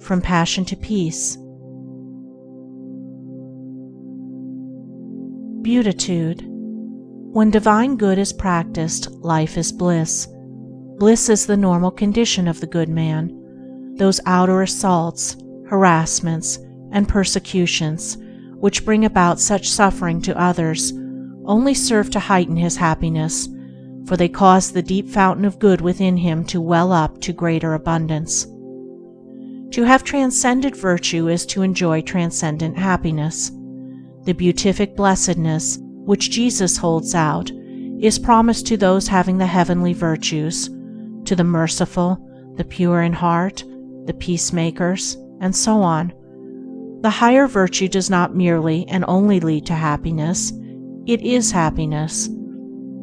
from passion to peace. Beatitude. When divine good is practiced, life is bliss. Bliss is the normal condition of the good man. Those outer assaults, harassments, and persecutions, which bring about such suffering to others, only serve to heighten his happiness, for they cause the deep fountain of good within him to well up to greater abundance. To have transcendent virtue is to enjoy transcendent happiness. The beatific blessedness, which Jesus holds out, is promised to those having the heavenly virtues, to the merciful, the pure in heart, the peacemakers, and so on. The higher virtue does not merely and only lead to happiness, it is happiness.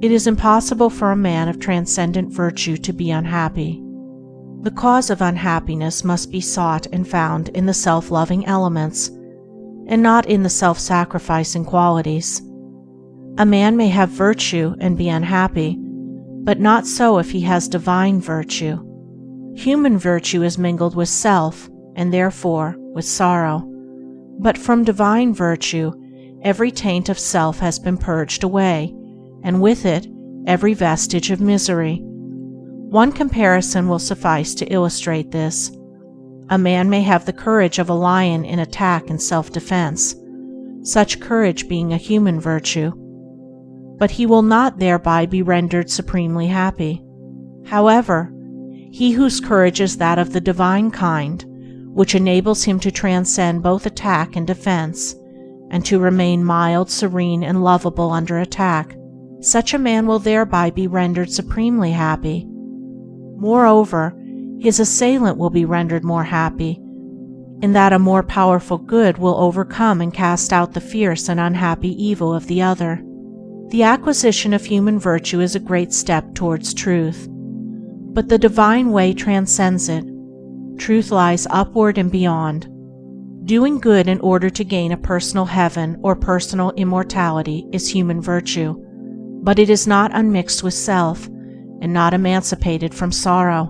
It is impossible for a man of transcendent virtue to be unhappy. The cause of unhappiness must be sought and found in the self-loving elements, and not in the self-sacrificing qualities. A man may have virtue and be unhappy, but not so if he has divine virtue. Human virtue is mingled with self, and therefore with sorrow. But from divine virtue, every taint of self has been purged away, and with it, every vestige of misery. One comparison will suffice to illustrate this. A man may have the courage of a lion in attack and self-defense, such courage being a human virtue, but he will not thereby be rendered supremely happy. However, he whose courage is that of the divine kind, which enables him to transcend both attack and defense, and to remain mild, serene, and lovable under attack, such a man will thereby be rendered supremely happy. Moreover, his assailant will be rendered more happy, in that a more powerful good will overcome and cast out the fierce and unhappy evil of the other. The acquisition of human virtue is a great step towards truth, but the divine way transcends it. Truth lies upward and beyond. Doing good in order to gain a personal heaven or personal immortality is human virtue, but it is not unmixed with self, and not emancipated from sorrow.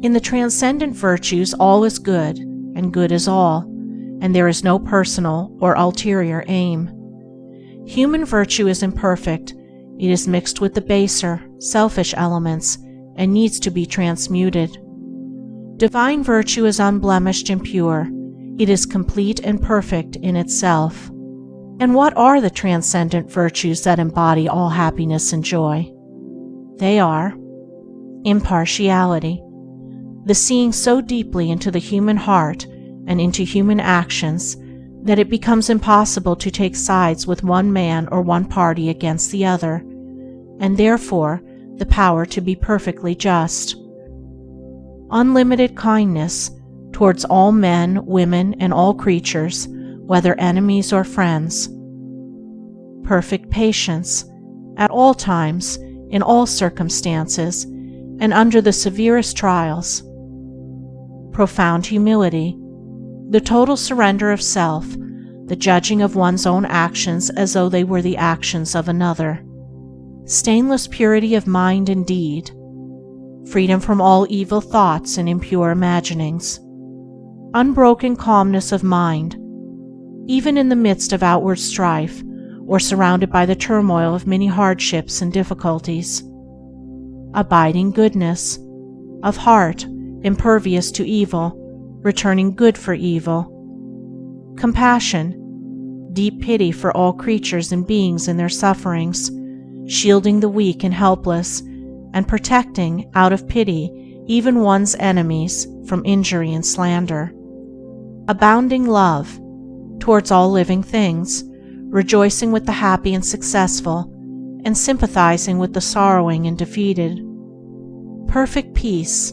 In the transcendent virtues all is good, and good is all, and there is no personal or ulterior aim. Human virtue is imperfect, it is mixed with the baser, selfish elements, and needs to be transmuted. Divine virtue is unblemished and pure, it is complete and perfect in itself. And what are the transcendent virtues that embody all happiness and joy? They are impartiality, the seeing so deeply into the human heart and into human actions that it becomes impossible to take sides with one man or one party against the other, and therefore the power to be perfectly just. Unlimited kindness towards all men, women, and all creatures, whether enemies or friends. Perfect patience, at all times, in all circumstances, and under the severest trials. Profound humility, the total surrender of self, the judging of one's own actions as though they were the actions of another. Stainless purity of mind and deed, freedom from all evil thoughts and impure imaginings. Unbroken calmness of mind, even in the midst of outward strife, or surrounded by the turmoil of many hardships and difficulties. Abiding goodness, of heart, impervious to evil, returning good for evil. Compassion, deep pity for all creatures and beings in their sufferings, shielding the weak and helpless, and protecting, out of pity, even one's enemies from injury and slander. Abounding love, towards all living things, rejoicing with the happy and successful, and sympathizing with the sorrowing and defeated. Perfect peace,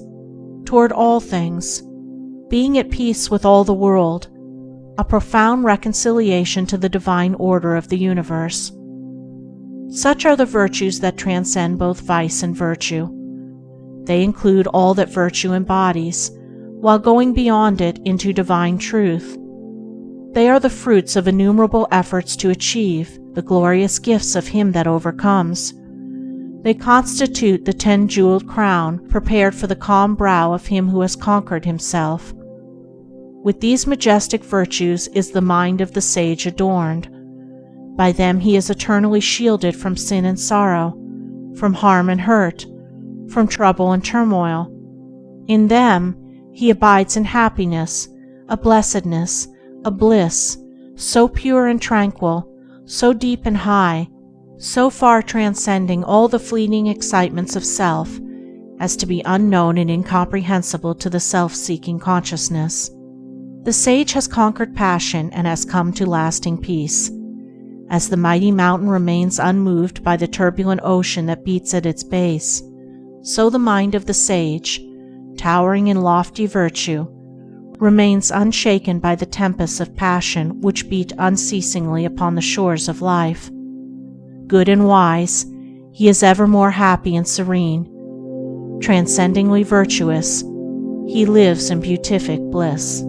toward all things, being at peace with all the world, a profound reconciliation to the divine order of the universe. Such are the virtues that transcend both vice and virtue. They include all that virtue embodies, while going beyond it into divine truth. They are the fruits of innumerable efforts to achieve the glorious gifts of him that overcomes. They constitute the 10-jeweled crown prepared for the calm brow of him who has conquered himself. With these majestic virtues is the mind of the sage adorned. By them he is eternally shielded from sin and sorrow, from harm and hurt, from trouble and turmoil. In them he abides in happiness, a blessedness, a bliss, so pure and tranquil, so deep and high, so far transcending all the fleeting excitements of self, as to be unknown and incomprehensible to the self-seeking consciousness. The sage has conquered passion and has come to lasting peace. As the mighty mountain remains unmoved by the turbulent ocean that beats at its base, so the mind of the sage, towering in lofty virtue, remains unshaken by the tempests of passion which beat unceasingly upon the shores of life. Good and wise, he is evermore happy and serene. Transcendingly virtuous, he lives in beatific bliss.